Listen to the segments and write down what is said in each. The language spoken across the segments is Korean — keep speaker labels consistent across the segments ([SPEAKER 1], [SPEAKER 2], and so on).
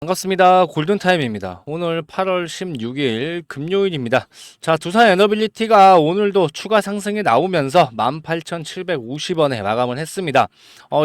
[SPEAKER 1] 반갑습니다. 골든타임입니다. 오늘 8월 16일 금요일입니다. 자, 두산 에너빌리티가 오늘도 추가 상승이 나오면서 18,750원에 마감을 했습니다.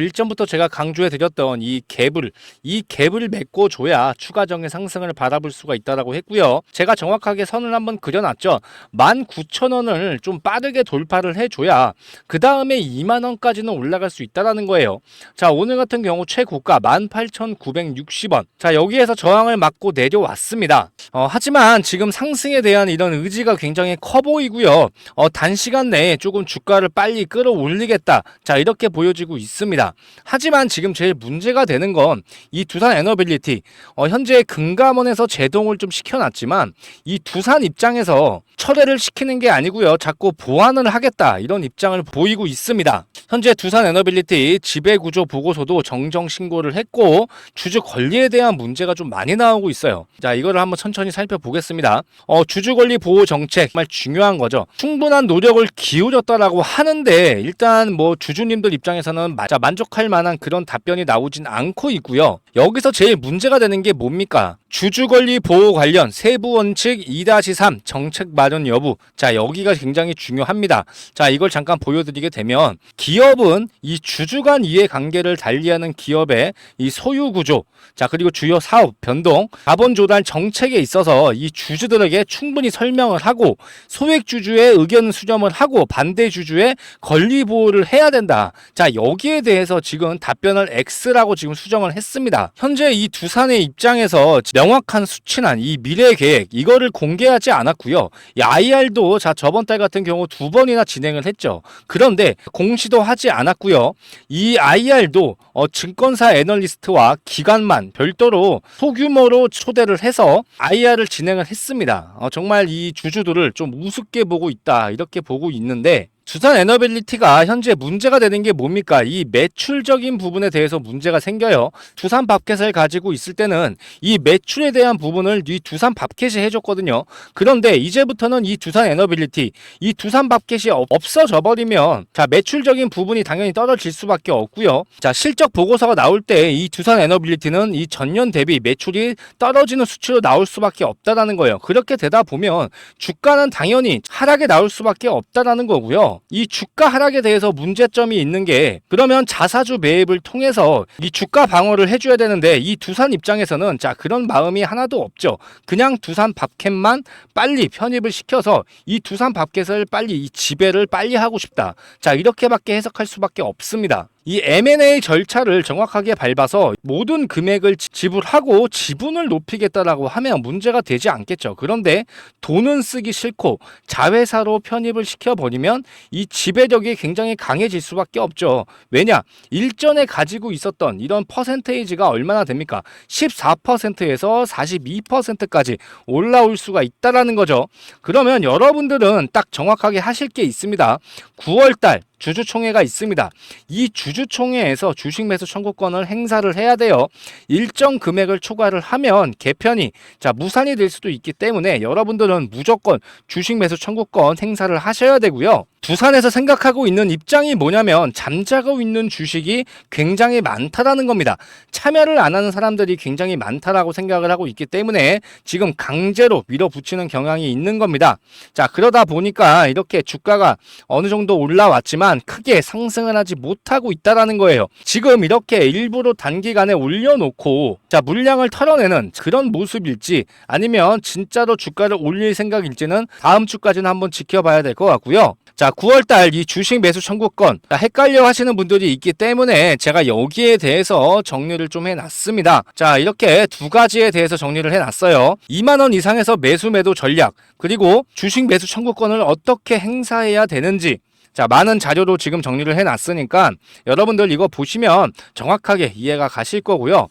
[SPEAKER 1] 일전부터 제가 강조해 드렸던 이 갭을 메꿔줘야 추가적인 상승을 바라볼 수가 있다라고 했고요. 제가 정확하게 선을 한번 그려놨죠. 19,000원을 좀 빠르게 돌파를 해줘야 그 다음에 20,000원까지는 올라갈 수 있다라는 거예요. 자, 오늘 같은 경우 최고가 18,960원. 자, 여기에서 저항을 맞고 내려왔습니다. 하지만 지금 상승에 대한 이런 의지가 굉장히 커 보이고요. 단시간 내에 조금 주가를 빨리 끌어올리겠다. 자, 이렇게 보여지고 있습니다. 하지만 지금 제일 문제가 되는 건 이 두산 에너빌리티, 현재 금감원에서 제동을 좀 시켜놨지만 이 두산 입장에서 철회를 시키는 게 아니고요. 자꾸 보완을 하겠다. 이런 입장을 보이고 있습니다. 현재 두산 에너빌리티 지배구조 보고서도 정정 신고를 했고 주주 권리에 대한 문제가 좀 많이 나오고 있어요. 자, 이거를 한번 천천히 살펴보겠습니다. 주주 권리 보호 정책 정말 중요한 거죠. 충분한 노력을 기울였다라고 하는데 일단 뭐 주주님들 입장에서는 만족할 만한 그런 답변이 나오진 않고 있고요. 여기서 제일 문제가 되는 게 뭡니까? 주주 권리 보호 관련 세부 원칙 2-3 정책 마련 여부. 자, 여기가 굉장히 중요합니다. 자, 이걸 잠깐 보여드리게 되면 기업은 이 주주 간 이해관계를 달리하는 기업의 이 소유 구조, 자, 그리고 주요 사업 변동, 자본 조달 정책에 있어서 이 주주들에게 충분히 설명을 하고 소액 주주의 의견 수렴을 하고 반대 주주의 권리 보호를 해야 된다. 자, 여기에 대해서 지금 답변을 X라고 지금 수정을 했습니다. 현재 이 두산의 입장에서 명확한 수치난 이 미래 계획 이거를 공개하지 않았고요. 이 IR도 자, 저번 달 같은 경우 2번이나 진행을 했죠. 그런데 공시도 하지 않았고요. 이 IR도 증권사 애널리스트와 기관만 별도로 소규모로 초대를 해서 IR을 진행을 했습니다. 정말 이 주주들을 좀 우습게 보고 있다 이렇게 보고 있는데 두산 에너빌리티가 현재 문제가 되는 게 뭡니까? 이 매출적인 부분에 대해서 문제가 생겨요. 두산 밥켓을 가지고 있을 때는 이 매출에 대한 부분을 이 두산 밥켓이 해줬거든요. 그런데 이제부터는 이 두산 에너빌리티, 이 두산 밥켓이 없어져 버리면 자, 매출적인 부분이 당연히 떨어질 수밖에 없고요. 자, 실적 보고서가 나올 때 이 두산 에너빌리티는 이 전년 대비 매출이 떨어지는 수치로 나올 수밖에 없다라는 거예요. 그렇게 되다 보면 주가는 당연히 하락에 나올 수밖에 없다라는 거고요. 이 주가 하락에 대해서 문제점이 있는 게 그러면 자사주 매입을 통해서 이 주가 방어를 해줘야 되는데 이 두산 입장에서는 자, 그런 마음이 하나도 없죠. 그냥 두산 밥켓만 빨리 편입을 시켜서 이 두산 밥켓을 빨리 이 지배를 빨리 하고 싶다. 자, 이렇게밖에 해석할 수밖에 없습니다. 이 M&A 절차를 정확하게 밟아서 모든 금액을 지불하고 지분을 높이겠다라고 하면 문제가 되지 않겠죠. 그런데 돈은 쓰기 싫고 자회사로 편입을 시켜버리면 이 지배력이 굉장히 강해질 수밖에 없죠. 왜냐? 일전에 가지고 있었던 이런 퍼센테이지가 얼마나 됩니까? 14%에서 42%까지 올라올 수가 있다라는 거죠. 그러면 여러분들은 딱 정확하게 하실 게 있습니다. 9월달 주주총회가 있습니다. 이 주주총회에서 주식 매수 청구권을 행사를 해야 돼요. 일정 금액을 초과를 하면 개편이 자, 무산이 될 수도 있기 때문에 여러분들은 무조건 주식 매수 청구권 행사를 하셔야 되고요. 두산에서 생각하고 있는 입장이 뭐냐면 잠자고 있는 주식이 굉장히 많다라는 겁니다. 참여를 안 하는 사람들이 굉장히 많다라고 생각을 하고 있기 때문에 지금 강제로 밀어붙이는 경향이 있는 겁니다. 자, 그러다 보니까 이렇게 주가가 어느 정도 올라왔지만 크게 상승을 하지 못하고 있다라는 거예요. 지금 이렇게 일부러 단기간에 올려놓고 자, 물량을 털어내는 그런 모습일지 아니면 진짜로 주가를 올릴 생각일지는 다음 주까지는 한번 지켜봐야 될 것 같고요. 자, 9월달 이 주식 매수 청구권 헷갈려 하시는 분들이 있기 때문에 제가 여기에 대해서 정리를 좀 해놨습니다. 자, 이렇게 두 가지에 대해서 정리를 해놨어요. 2만원 이상에서 매수 매도 전략, 그리고 주식 매수 청구권을 어떻게 행사해야 되는지, 자, 많은 자료로 지금 정리를 해놨으니까 여러분들 이거 보시면 정확하게 이해가 가실 거고요.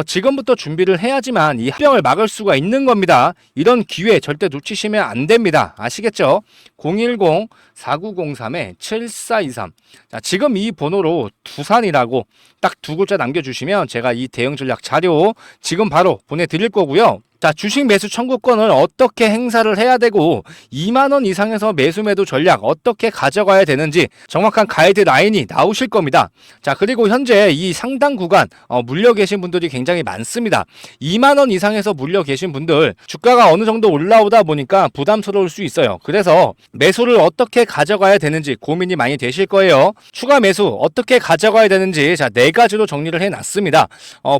[SPEAKER 1] 지금부터 준비를 해야지만 이 합병을 막을 수가 있는 겁니다. 이런 기회 절대 놓치시면 안 됩니다. 아시겠죠? 010-4903-7423. 자, 지금 이 번호로 두산이라고 딱 두 글자 남겨주시면 제가 이 대응 전략 자료 지금 바로 보내드릴 거고요. 자, 주식 매수 청구권을 어떻게 행사를 해야 되고 2만 원 이상에서 매수 매도 전략 어떻게 가져가야 되는지 정확한 가이드라인이 나오실 겁니다. 자, 그리고 현재 이 상당 구간 물려 계신 분들이 굉장히 많습니다. 2만 원 이상에서 물려 계신 분들 주가가 어느 정도 올라오다 보니까 부담스러울 수 있어요. 그래서 매수를 어떻게 가져가야 되는지 고민이 많이 되실 거예요. 추가 매수 어떻게 가져가야 되는지 자, 4가지로 정리를 해놨습니다.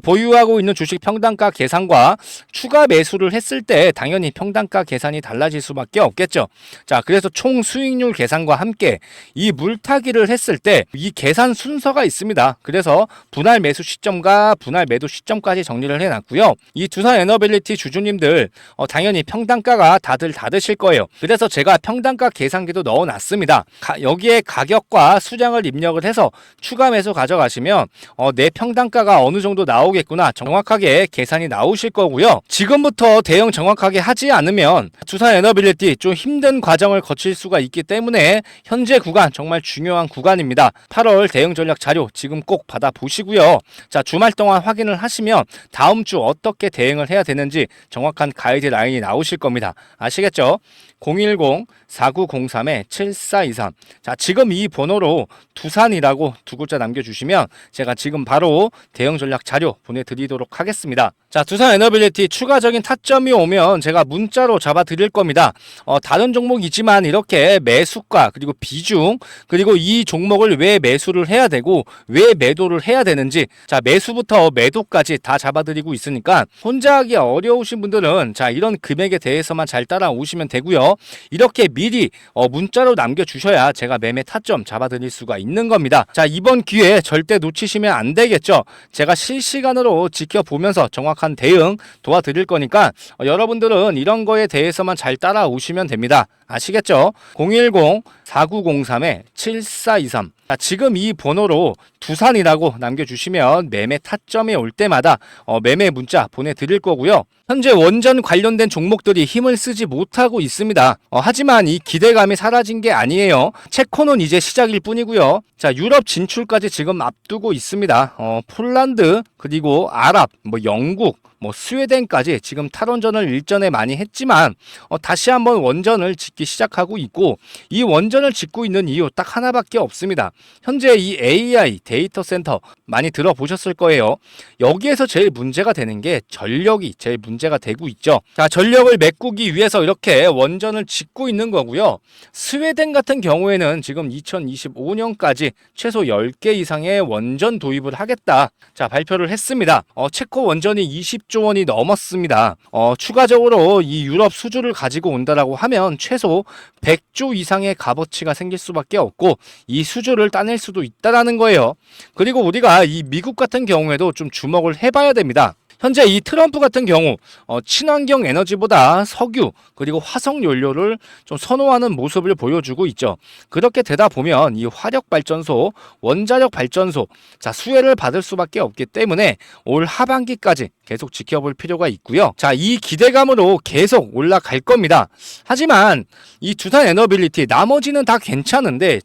[SPEAKER 1] 보유하고 있는 주식 평단가 계산과 추가 매수를 했을 때 당연히 평단가 계산이 달라질 수밖에 없겠죠. 자, 그래서 총 수익률 계산과 함께 이 물타기를 했을 때 이 계산 순서가 있습니다. 그래서 분할 매수 시점과 분할 매도 시점까지 정리를 해놨고요. 이 두산 에너빌리티 주주님들 당연히 평단가가 다들 다르실 거예요. 그래서 제가 평단가 계산기도 넣어놨습니다. 여기에 가격과 수량을 입력을 해서 추가 매수 가져가시면 내 평단가가 어느 정도 나오겠구나 정확하게 계산이 나오실 거고요. 지금부터 대응 정확하게 하지 않으면 두산 에너빌리티 좀 힘든 과정을 거칠 수가 있기 때문에 현재 구간 정말 중요한 구간입니다. 8월 대응 전략 자료 지금 꼭 받아보시고요. 자, 주말 동안 확인을 하시면 다음 주 어떻게 대응을 해야 되는지 정확한 가이드라인이 나오실 겁니다. 아시겠죠? 010-4903-7423 자, 지금 이 번호로 두산이라고 두 글자 남겨주시면 제가 지금 바로 대응 전략 자료 보내드리도록 하겠습니다. 자, 두산 에너빌리티 추가적인 타점이 오면 제가 문자로 잡아드릴 겁니다. 다른 종목이지만 이렇게 매수가 그리고 비중 그리고 이 종목을 왜 매수를 해야 되고 왜 매도를 해야 되는지 자, 매수부터 매도까지 다 잡아드리고 있으니까 혼자 하기 어려우신 분들은 자, 이런 금액에 대해서만 잘 따라오시면 되고요. 이렇게 미리 문자로 남겨주셔야 제가 매매 타점 잡아드릴 수가 있는 겁니다. 자, 이번 기회 절대 놓치시면 안 되겠죠. 제가 실시간으로 지켜보면서 정확한 대응 도와드릴 거니까 여러분들은 이런 거에 대해서만 잘 따라오시면 됩니다. 아시겠죠? 010-4903-7423 자, 지금 이 번호로 두산이라고 남겨주시면 매매 타점이 올 때마다 매매 문자 보내드릴 거고요. 현재 원전 관련된 종목들이 힘을 쓰지 못하고 있습니다. 하지만 이 기대감이 사라진 게 아니에요. 체코는 이제 시작일 뿐이고요. 자, 유럽 진출까지 지금 앞두고 있습니다. 폴란드 그리고 아랍, 영국, 스웨덴까지 지금 탈원전을 일전에 많이 했지만 다시 한번 원전을 짓기 시작하고 있고 이 원전을 짓고 있는 이유 딱 하나밖에 없습니다. 현재 이 AI 데이터 센터 많이 들어보셨을 거예요. 여기에서 제일 문제가 되는 게 전력이 제일 문제가 되고 있죠. 자, 전력을 메꾸기 위해서 이렇게 원전을 짓고 있는 거고요. 스웨덴 같은 경우에는 지금 2025년까지 최소 10개 이상의 원전 도입을 하겠다. 자, 발표를 했습니다. 체코 원전이 20조 원이 넘었습니다. 추가적으로 이 유럽 수주를 가지고 온다라고 하면 최소 100조 이상의 값어치가 생길 수밖에 없고 이 수주를 따낼 수도 있다라는 거예요. 그리고 우리가 이 미국 같은 경우에도 좀 주목을 해봐야 됩니다. 현재 이 트럼프 같은 경우 친환경 에너지보다 석유 그리고 화석 연료를 좀 선호하는 모습을 보여주고 있죠. 그렇게 되다 보면 이 화력 발전소, 원자력 발전소 자, 수혜를 받을 수밖에 없기 때문에 올 하반기까지 계속 지켜볼 필요가 있고요. 자, 이 기대감으로 계속 올라갈 겁니다. 하지만 이 두산 에너빌리티 나머지는 다 괜찮은데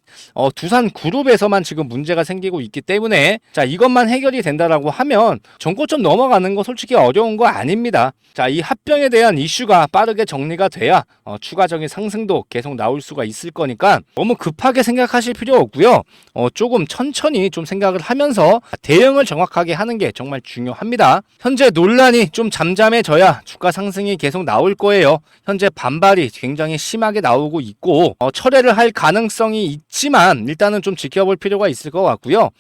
[SPEAKER 1] 두산 그룹에서만 지금 문제가 생기고 있기 때문에 자, 이것만 해결이 된다라고 하면 전고점 넘어가는 거 솔직히 어려운 거 아닙니다. 자, 이 합병에 대한 이슈가 빠르게 정리가 돼야 추가적인 상승도 계속 나올 수가 있을 거니까 너무 급하게 생각하실 필요 없고요. 조금 천천히 좀 생각을 하면서 대응을 정확하게 하는 게 정말 중요합니다. 현재 논란이 좀 잠잠해져야 주가 상승이 계속 나올 거예요. 현재 반발이 굉장히 심하게 나오고 있고 철회를 할 가능성이 있지만 일단은 좀 지켜볼 필요가 있을 것 같고요.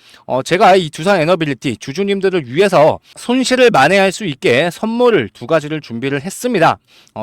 [SPEAKER 1] 제가 이 두산 에너빌리티 주주님들을 위해서 손실을 만회할 수 있게 선물을 2가지를 준비를 했습니다.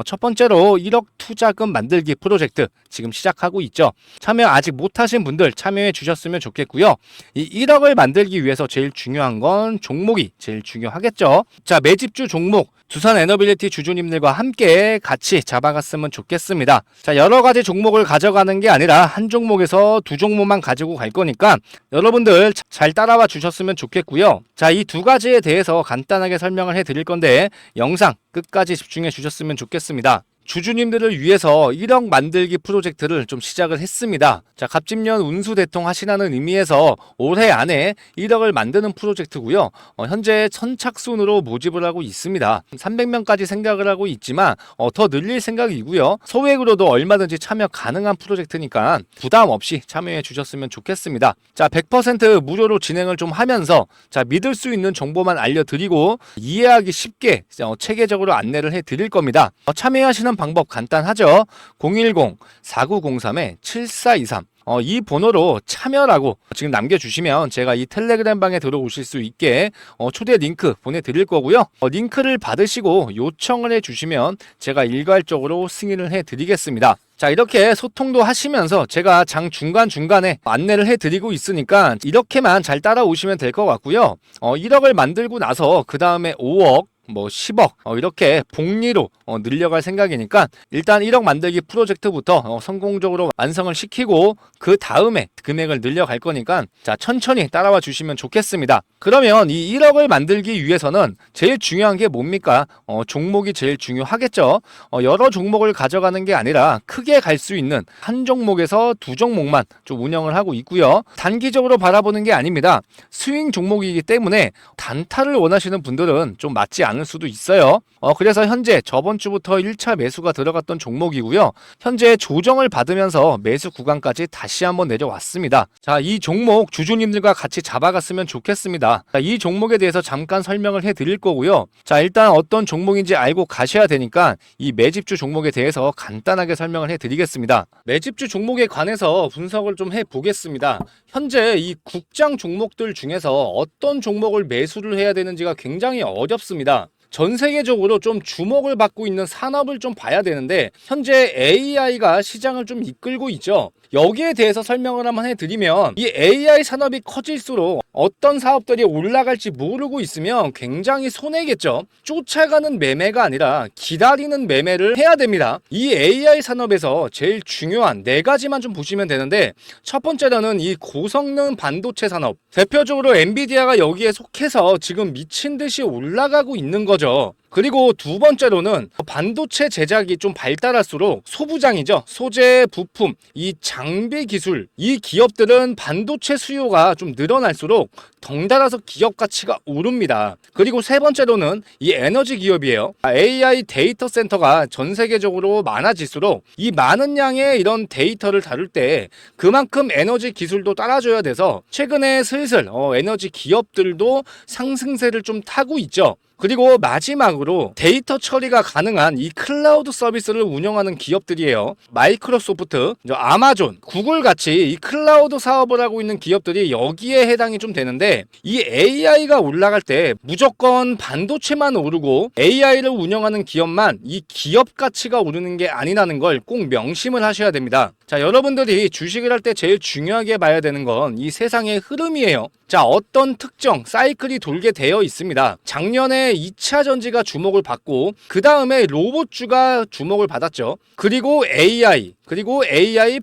[SPEAKER 1] 첫 번째로 1억 투자금 만들기 프로젝트 지금 시작하고 있죠. 참여 아직 못하신 분들 참여해 주셨으면 좋겠고요. 이 1억을 만들기 위해서 제일 중요한 건 종목이 제일 중요하겠죠. 자, 매집주 종목 두산 에너빌리티 주주님들과 함께 같이 잡아갔으면 좋겠습니다. 자, 여러 가지 종목을 가져가는 게 아니라 한 종목에서 2종목만 가지고 갈 거니까 여러분들 잘 따라와 주셨으면 좋겠고요. 자, 이 2가지에 대해서 간단하게 설명을 해 드릴 건데 영상 끝까지 집중해 주셨으면 좋겠습니다. 주주님들을 위해서 1억 만들기 프로젝트를 좀 시작을 했습니다. 자, 갑진년 운수대통 하시라는 의미에서 올해 안에 1억을 만드는 프로젝트고요. 현재 선착순으로 모집을 하고 있습니다. 300명까지 생각을 하고 있지만 더 늘릴 생각이고요. 소액으로도 얼마든지 참여 가능한 프로젝트니까 부담 없이 참여해 주셨으면 좋겠습니다. 자, 100% 무료로 진행을 좀 하면서 자, 믿을 수 있는 정보만 알려드리고 이해하기 쉽게 체계적으로 안내를 해드릴 겁니다. 참여하시는 방법 간단하죠. 010-4903-7423 이 번호로 참여라고 지금 남겨주시면 제가 이 텔레그램 방에 들어오실 수 있게 초대 링크 보내드릴 거고요. 링크를 받으시고 요청을 해주시면 제가 일괄적으로 승인을 해드리겠습니다. 자, 이렇게 소통도 하시면서 제가 장 중간중간에 안내를 해드리고 있으니까 이렇게만 잘 따라오시면 될 것 같고요. 1억을 만들고 나서 그 다음에 5억 10억 이렇게 복리로 늘려갈 생각이니까 일단 1억 만들기 프로젝트부터 성공적으로 완성을 시키고 그 다음에 금액을 늘려갈 거니까 자, 천천히 따라와 주시면 좋겠습니다. 그러면 이 1억을 만들기 위해서는 제일 중요한 게 뭡니까? 종목이 제일 중요하겠죠. 여러 종목을 가져가는 게 아니라 크게 갈 수 있는 한 종목에서 두 종목만 좀 운영을 하고 있고요. 단기적으로 바라보는 게 아닙니다. 스윙 종목이기 때문에 단타를 원하시는 분들은 좀 맞지 않을 수도 있어요. 그래서 현재 저번 주부터 1차 매수가 들어갔던 종목이고요. 현재 조정을 받으면서 매수 구간까지 다시 한번 내려왔습니다. 자, 이 종목 주주님들과 같이 잡아갔으면 좋겠습니다. 자, 이 종목에 대해서 잠깐 설명을 해드릴 거고요. 자, 일단 어떤 종목인지 알고 가셔야 되니까 이 매집주 종목에 대해서 간단하게 설명을 해드리겠습니다. 매집주 종목에 관해서 분석을 좀 해보겠습니다. 현재 이 국장 종목들 중에서 어떤 종목을 매수를 해야 되는지가 굉장히 어렵습니다. 전 세계적으로 좀 주목을 받고 있는 산업을 좀 봐야 되는데 현재 AI가 시장을 좀 이끌고 있죠. 여기에 대해서 설명을 한번 해드리면 이 AI 산업이 커질수록 어떤 사업들이 올라갈지 모르고 있으면 굉장히 손해겠죠. 쫓아가는 매매가 아니라 기다리는 매매를 해야 됩니다. 이 AI 산업에서 제일 중요한 네 가지만 좀 보시면 되는데 첫 번째로는 이 고성능 반도체 산업, 대표적으로 엔비디아가 여기에 속해서 지금 미친 듯이 올라가고 있는 거죠. 그리고 두 번째로는 반도체 제작이 좀 발달할수록 소부장이죠. 소재, 부품, 이 장비 기술, 이 기업들은 반도체 수요가 좀 늘어날수록 덩달아서 기업 가치가 오릅니다. 그리고 세 번째로는 이 에너지 기업이에요. AI 데이터 센터가 전 세계적으로 많아질수록 이 많은 양의 이런 데이터를 다룰 때 그만큼 에너지 기술도 따라줘야 돼서 최근에 슬슬 에너지 기업들도 상승세를 좀 타고 있죠. 그리고 마지막으로 데이터 처리가 가능한 이 클라우드 서비스를 운영하는 기업들이에요. 마이크로소프트, 아마존, 구글 같이 이 클라우드 사업을 하고 있는 기업들이 여기에 해당이 좀 되는데 이 AI가 올라갈 때 무조건 반도체만 오르고 AI를 운영하는 기업만 이 기업 가치가 오르는 게 아니라는 걸 꼭 명심을 하셔야 됩니다. 자, 여러분들이 주식을 할 때 제일 중요하게 봐야 되는 건 이 세상의 흐름이에요. 자, 어떤 특정 사이클이 돌게 되어 있습니다. 작년에 2차 전지가 주목을 받고 그 다음에 로봇주가 주목을 받았죠. 그리고 AI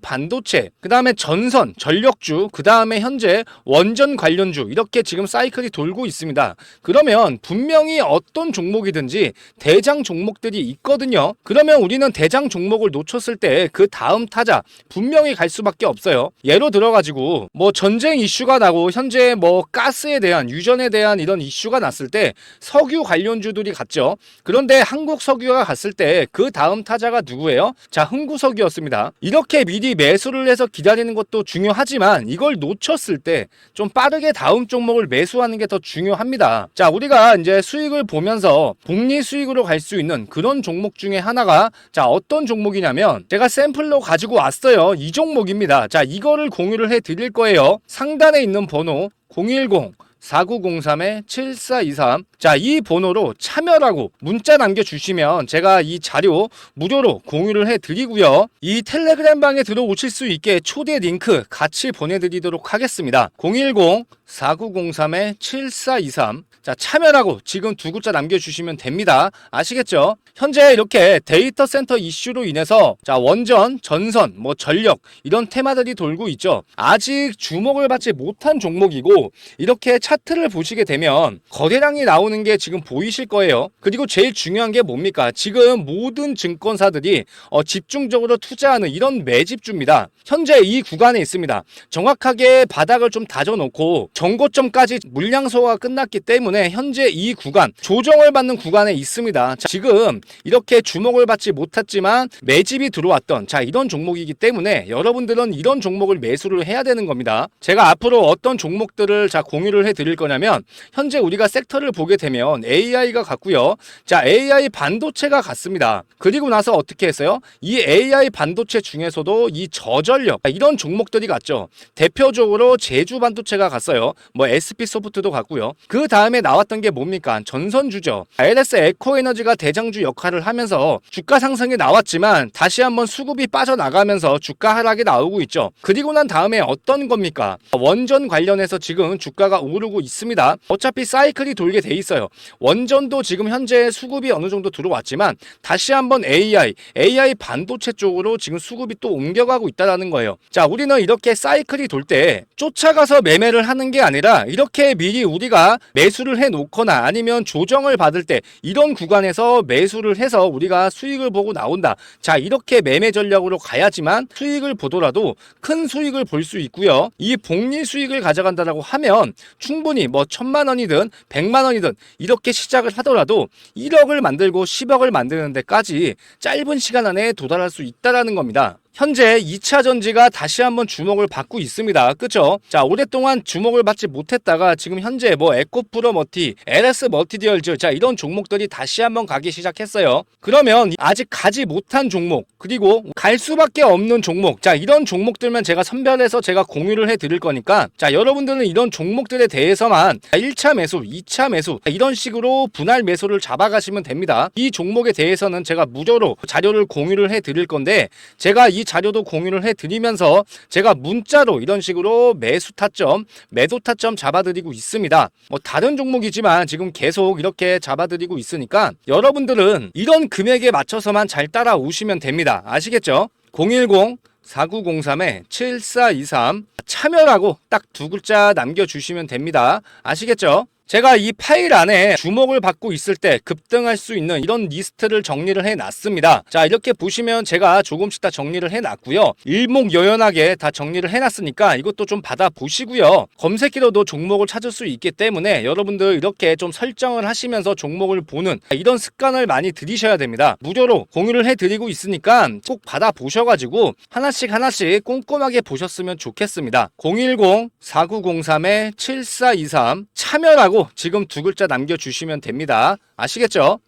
[SPEAKER 1] 반도체, 그 다음에 전선, 전력주, 그 다음에 현재 원전 관련주 이렇게 지금 사이클이 돌고 있습니다. 그러면 분명히 어떤 종목이든지 대장 종목들이 있거든요. 그러면 우리는 대장 종목을 놓쳤을 때 그 다음 타자 분명히 갈 수밖에 없어요. 예로 들어가지고 전쟁 이슈가 나고 현재 가스에 대한 유전에 대한 이런 이슈가 났을 때 석유 관련주들이 갔죠. 그런데 한국 석유가 갔을 때 그 다음 타자가 누구예요? 자, 흥구석유였습니다. 이렇게 미리 매수를 해서 기다리는 것도 중요하지만 이걸 놓쳤을 때 좀 빠르게 다음 종목을 매수하는 게 더 중요합니다. 자, 우리가 이제 수익을 보면서 복리 수익으로 갈 수 있는 그런 종목 중에 하나가 자, 어떤 종목이냐면 제가 샘플로 가지고 왔어요. 이 종목입니다. 자, 이거를 공유를 해 드릴 거예요. 상단에 있는 번호 010-4903-7423 자, 이 번호로 참여라고 문자 남겨주시면 제가 이 자료 무료로 공유를 해드리고요. 이 텔레그램 방에 들어오실 수 있게 초대 링크 같이 보내드리도록 하겠습니다. 010-4903-7423 자, 참여라고 지금 두 글자 남겨주시면 됩니다. 아시겠죠? 현재 이렇게 데이터 센터 이슈로 인해서 자, 원전, 전선, 전력 이런 테마들이 돌고 있죠. 아직 주목을 받지 못한 종목이고 이렇게 차트를 보시게 되면 거래량이 나오는 게 지금 보이실 거예요. 그리고 제일 중요한 게 뭡니까? 지금 모든 증권사들이 집중적으로 투자하는 이런 매집주입니다. 현재 이 구간에 있습니다. 정확하게 바닥을 좀 다져놓고 정고점까지 물량 소화가 끝났기 때문에 현재 이 구간, 조정을 받는 구간에 있습니다. 자, 지금 이렇게 주목을 받지 못했지만 매집이 들어왔던 이런 종목이기 때문에 여러분들은 이런 종목을 매수를 해야 되는 겁니다. 제가 앞으로 어떤 종목들을 공유를 해드릴 거냐면, 현재 우리가 섹터를 보게 되면 AI가 같고요. AI 반도체가 같습니다. 그리고 나서 어떻게 했어요? 이 AI 반도체 중에서도 이 저전력, 이런 종목들이 같죠. 대표적으로 제주 반도체가 갔어요. 뭐 SP소프트도 같고요. 그 다음에 나왔던 게 뭡니까? 전선주죠. LS 에코에너지가 대장주 역할을 하면서 주가 상승이 나왔지만 다시 한번 수급이 빠져나가면서 주가 하락이 나오고 있죠. 그리고 난 다음에 어떤 겁니까? 원전 관련해서 지금 주가가 오르고 있습니다. 어차피 사이클이 돌게 돼 있어요. 원전도 지금 현재 수급이 어느 정도 들어왔지만 다시 한번 AI 반도체 쪽으로 지금 수급이 또 옮겨가고 있다는 거예요. 자, 우리는 이렇게 사이클이 돌 때 쫓아가서 매매를 하는 게 아니라 이렇게 미리 우리가 매수를 해 놓거나 아니면 조정을 받을 때 이런 구간에서 매수를 해서 우리가 수익을 보고 나온다. 자, 이렇게 매매 전략으로 가야지만 수익을 보더라도 큰 수익을 볼 수 있고요. 이 복리 수익을 가져간다라고 하면 충분히 뭐 1,000만 원이든 100만 원이든 이렇게 시작을 하더라도 1억을 만들고 10억을 만드는 데까지 짧은 시간 안에 도달할 수 있다라는 겁니다. 현재 2차 전지가 다시 한번 주목을 받고 있습니다. 그쵸? 자, 오랫동안 주목을 받지 못했다가 지금 현재 뭐 에코프로 머티, LS 멀티듀얼즈, 이런 종목들이 다시 한번 가기 시작했어요. 그러면 아직 가지 못한 종목, 그리고 갈 수밖에 없는 종목, 이런 종목들만 제가 선별해서 제가 공유를 해 드릴 거니까, 여러분들은 이런 종목들에 대해서만 1차 매수, 2차 매수 이런 식으로 분할 매수를 잡아가시면 됩니다. 이 종목에 대해서는 제가 무료로 자료를 공유를 해 드릴 건데, 제가 이 자료도 공유를 해드리면서 제가 문자로 이런 식으로 매수 타점, 매도 타점 잡아드리고 있습니다. 뭐 다른 종목이지만 지금 계속 이렇게 잡아드리고 있으니까 여러분들은 이런 금액에 맞춰서만 잘 따라오시면 됩니다. 아시겠죠? 010-4903-7423 참여라고 딱 두 글자 남겨주시면 됩니다. 아시겠죠? 제가 이 파일 안에 주목을 받고 있을 때 급등할 수 있는 이런 리스트를 정리를 해놨습니다. 자, 이렇게 보시면 제가 조금씩 다 정리를 해놨고요. 일목요연하게 다 정리를 해놨으니까 이것도 좀 받아보시고요. 검색기로도 종목을 찾을 수 있기 때문에 여러분들 이렇게 좀 설정을 하시면서 종목을 보는 이런 습관을 많이 들이셔야 됩니다. 무료로 공유를 해드리고 있으니까 꼭 받아보셔가지고 하나씩 꼼꼼하게 보셨으면 좋겠습니다. 010-4903-7423 참여라고 지금 두 글자 남겨주시면 됩니다. 아시겠죠?